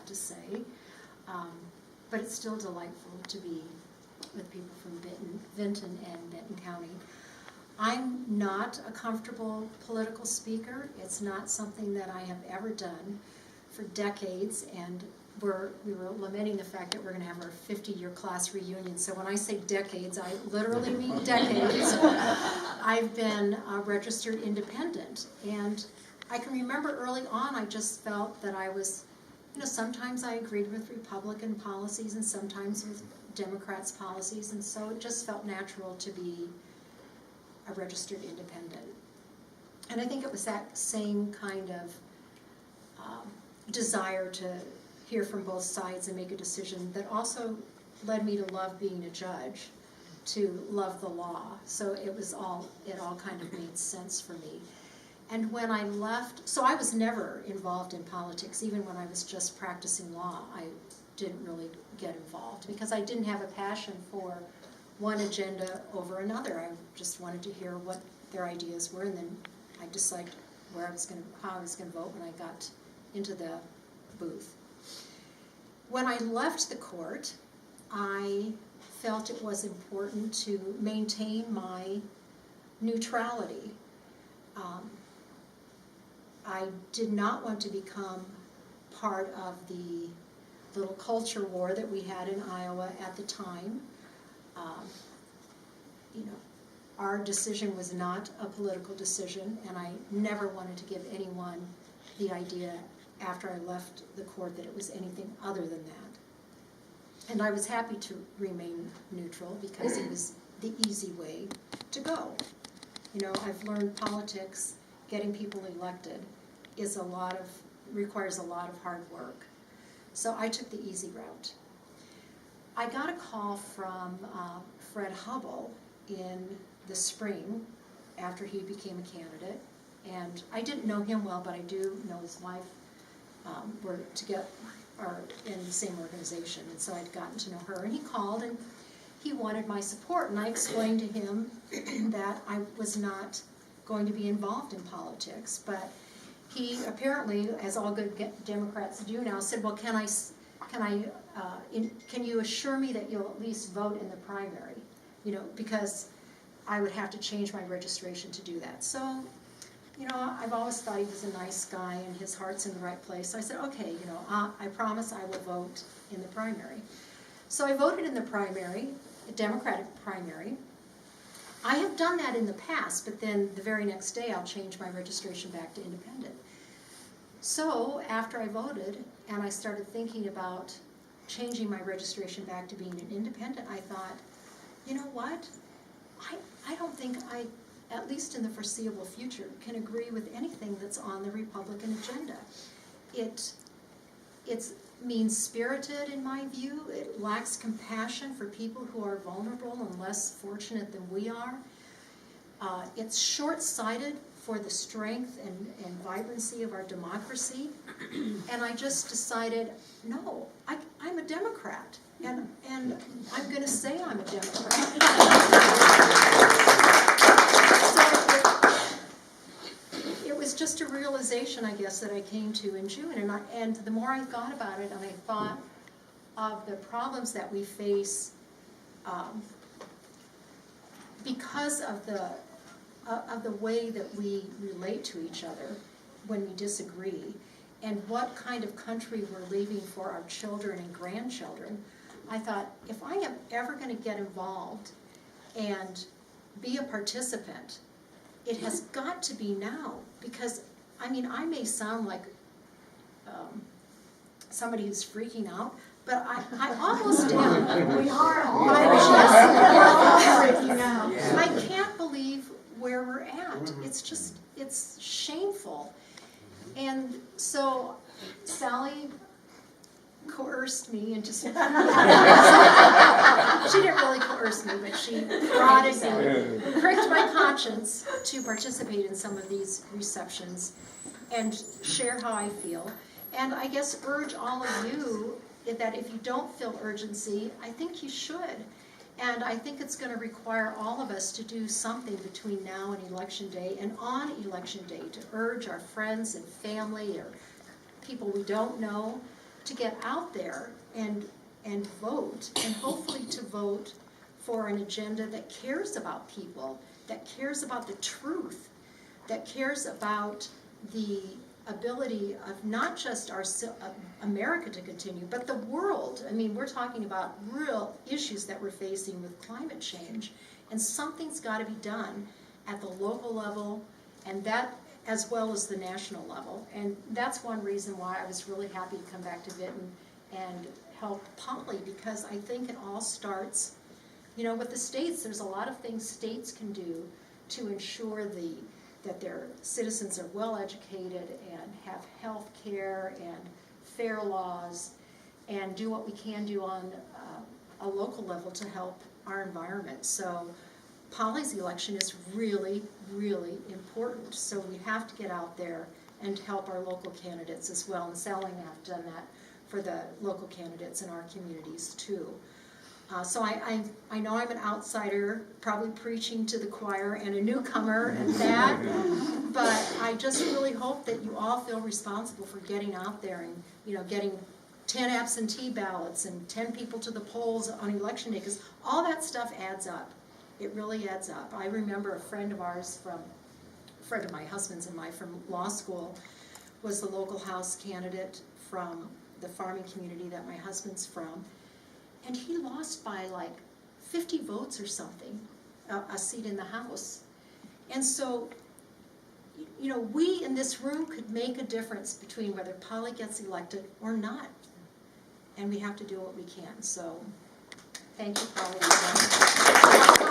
to say. But it's still delightful to be with people from Vinton and Benton County. I'm not a comfortable political speaker. It's not something that I have ever done for decades, and we were lamenting the fact that we're going to have our 50-year class reunion. So when I say decades, I literally mean decades. I've been a registered independent, and I can remember early on I just felt that I was, sometimes I agreed with Republican policies and sometimes with Democrats' policies, and so it just felt natural to be a registered independent. And I think it was that same kind of desire to hear from both sides and make a decision that also led me to love being a judge, to love the law. So it all kind of made sense for me. And when I left, so I was never involved in politics. Even when I was just practicing law, I didn't really get involved because I didn't have a passion for one agenda over another. I just wanted to hear what their ideas were, and then I decided how I was going to vote when I got into the booth. When I left the court, I felt it was important to maintain my neutrality. I did not want to become part of the little culture war that we had in Iowa at the time. Our decision was not a political decision, and I never wanted to give anyone the idea after I left the court that it was anything other than that. And I was happy to remain neutral because it was the easy way to go. I've learned politics, getting people elected, requires a lot of hard work. So I took the easy route. I got a call from Fred Hubble in the spring after he became a candidate, and I didn't know him well, but I do know his wife. We're together, or in the same organization, and so I'd gotten to know her. And he called, and he wanted my support, and I explained to him that I was not going to be involved in politics, but he apparently, as all good Democrats do now, said, "Well, can you assure me that you'll at least vote in the primary?" Because I would have to change my registration to do that. So, I've always thought he was a nice guy and his heart's in the right place. So I said, okay, I promise I will vote in the primary. So I voted in the primary, a Democratic primary. I have done that in the past, but then the very next day I'll change my registration back to independent. So after I voted and I started thinking about changing my registration back to being an independent, I thought, you know what? I don't think I, at least in the foreseeable future, can agree with anything that's on the Republican agenda. It's mean-spirited in my view. It lacks compassion for people who are vulnerable and less fortunate than we are. It's short-sighted for the strength and vibrancy of our democracy. And I just decided, no, I'm a Democrat. And I'm going to say I'm a Democrat. It was just a realization, I guess, that I came to in June. And the more I thought about it, and I thought of the problems that we face because of the way that we relate to each other when we disagree, and what kind of country we're leaving for our children and grandchildren, I thought, if I am ever going to get involved and be a participant, it has got to be now. Because, I may sound like somebody who's freaking out, but I almost am. We are all freaking out. I can't believe where we're at. It's shameful. And so Sally coerced me into she didn't really coerce me, but she prodded me, pricked my conscience to participate in some of these receptions and share how I feel. And I guess urge all of you that if you don't feel urgency, I think you should. And I think it's going to require all of us to do something between now and Election Day, and on Election Day, to urge our friends and family or people we don't know to get out there and vote, and hopefully to vote for an agenda that cares about people, that cares about the truth, that cares about the ability of not just our America to continue, but the world. I mean, we're talking about real issues that we're facing with climate change, and something's got to be done at the local level, and that as well as the national level. And that's one reason why I was really happy to come back to Vinton and help Polly, because I think it all starts, you know, with the states. There's a lot of things states can do to ensure that their citizens are well educated and have health care and fair laws, and do what we can do on a local level to help our environment. So Polly's election is really, really important. So we have to get out there and help our local candidates as well. And Sally and I have done that for the local candidates in our communities too. So I know I'm an outsider, probably preaching to the choir, and a newcomer at that, but I just really hope that you all feel responsible for getting out there and, you know, getting 10 absentee ballots and 10 people to the polls on election day, because all that stuff adds up. It really adds up. I remember a friend of ours, a friend of my husband's and mine from law school, was the local House candidate from the farming community that my husband's from. And he lost by like 50 votes or something, a seat in the House. And so, you know, we in this room could make a difference between whether Polly gets elected or not. And we have to do what we can. So, thank you, Polly.